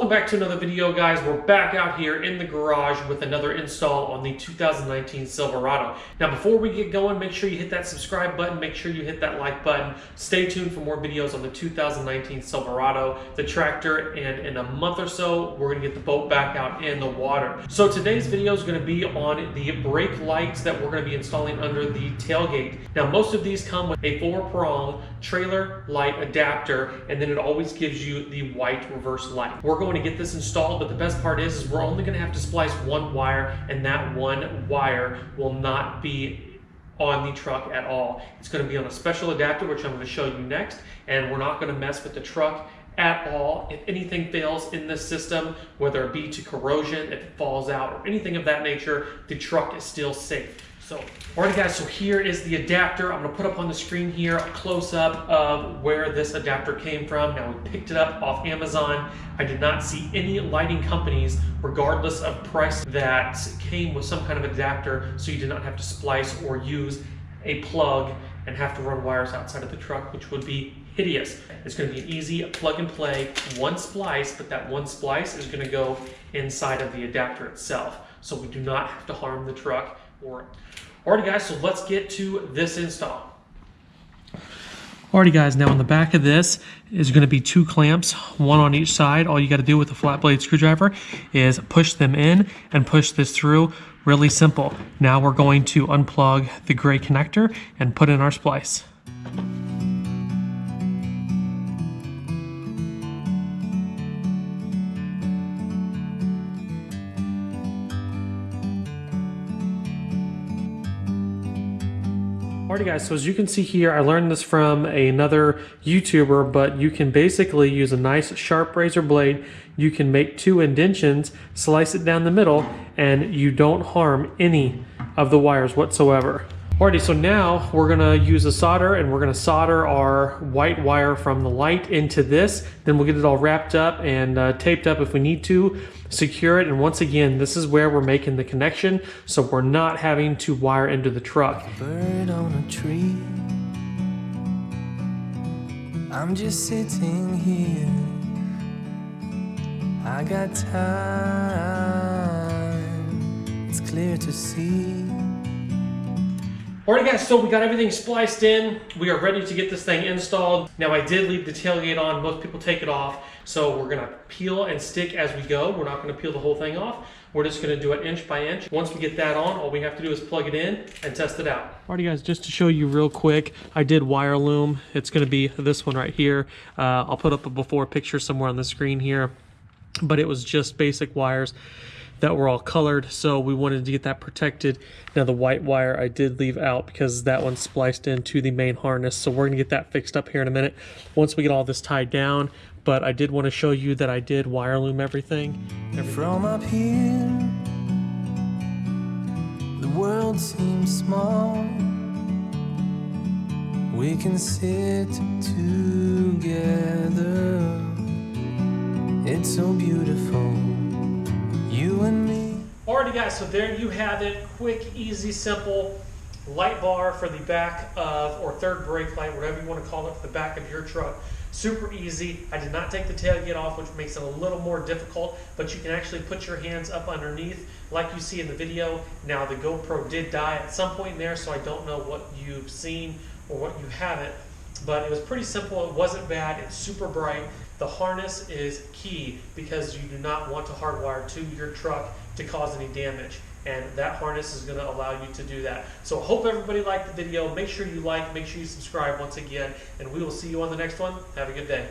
Welcome back to another video, guys. We're back out here in the garage with another install on the 2019 Silverado. Now, before we get going, make sure you hit that subscribe button, make sure you hit that like button. Stay tuned for more videos on the 2019 Silverado, the tractor, and in a month or so, we're gonna get the boat back out in the water. So today's video is gonna be on the brake lights that we're gonna be installing under the tailgate. Now, most of these come with a 4-prong trailer light adapter, and then it always gives you the white reverse light. We're going to get this installed, but the best part is we're only going to have to splice one wire, and that one wire will not be on the truck at all. It's going to be on a special adapter, which I'm going to show you next, and we're not going to mess with the truck at all. If anything fails in this system, whether it be to corrosion, if it falls out, or anything of that nature, the truck is still safe. So, alright guys, so here is the adapter. I'm going to put up on the screen here a close-up of where this adapter came from. Now, we picked it up off Amazon. I did not see any lighting companies, regardless of price, that came with some kind of adapter, so you did not have to splice or use a plug and have to run wires outside of the truck, which would be hideous. It's going to be an easy plug and play, one splice, but that one splice is going to go inside of the adapter itself, so we do not have to harm the truck. Alrighty guys, so let's get to this install. Alrighty guys, now on the back of this is going to be 2 clamps, one on each side. All you got to do with a flat blade screwdriver is push them in and push this through. Really simple. Now we're going to unplug the gray connector and put in our splice. Alrighty guys, so as you can see here, I learned this from another YouTuber, but you can basically use a nice sharp razor blade. You can make 2 indentions, slice it down the middle, and you don't harm any of the wires whatsoever. Alrighty, so now we're gonna use a solder, and we're gonna solder our white wire from the light into this. Then we'll get it all wrapped up and taped up if we need to, secure it. And once again, this is where we're making the connection, so we're not having to wire into the truck. Bird on a tree, I'm just sitting here. I got time, it's clear to see. Alright guys, so we got everything spliced in. We are ready to get this thing installed. Now I did leave the tailgate on. Most people take it off. So we're gonna peel and stick as we go. We're not gonna peel the whole thing off. We're just gonna do it inch by inch. Once we get that on, all we have to do is plug it in and test it out. Alrighty guys, just to show you real quick, I did wire loom. It's gonna be this one right here. I'll put up a before picture somewhere on the screen here, but it was just basic wires that were all colored, so we wanted to get that protected. Now the white wire I did leave out because that one's spliced into the main harness, so we're gonna get that fixed up here in a minute once we get all this tied down. But I did want to show you that I did wire loom everything. From up here, the world seems small. We can sit together. It's so beautiful, you and me. Alrighty guys, so there you have it. Quick, easy, simple light bar for the back of, or third brake light, whatever you want to call it, for the back of your truck. Super easy. I did not take the tailgate off, which makes it a little more difficult, but you can actually put your hands up underneath like you see in the video. Now the GoPro did die at some point in there, so I don't know what you've seen or what you haven't, but it was pretty simple. It wasn't bad. It's super bright. The harness is key because you do not want to hardwire to your truck to cause any damage, and that harness is going to allow you to do that. So I hope everybody liked the video. Make sure you like, make sure you subscribe once again, and we will see you on the next one. Have a good day.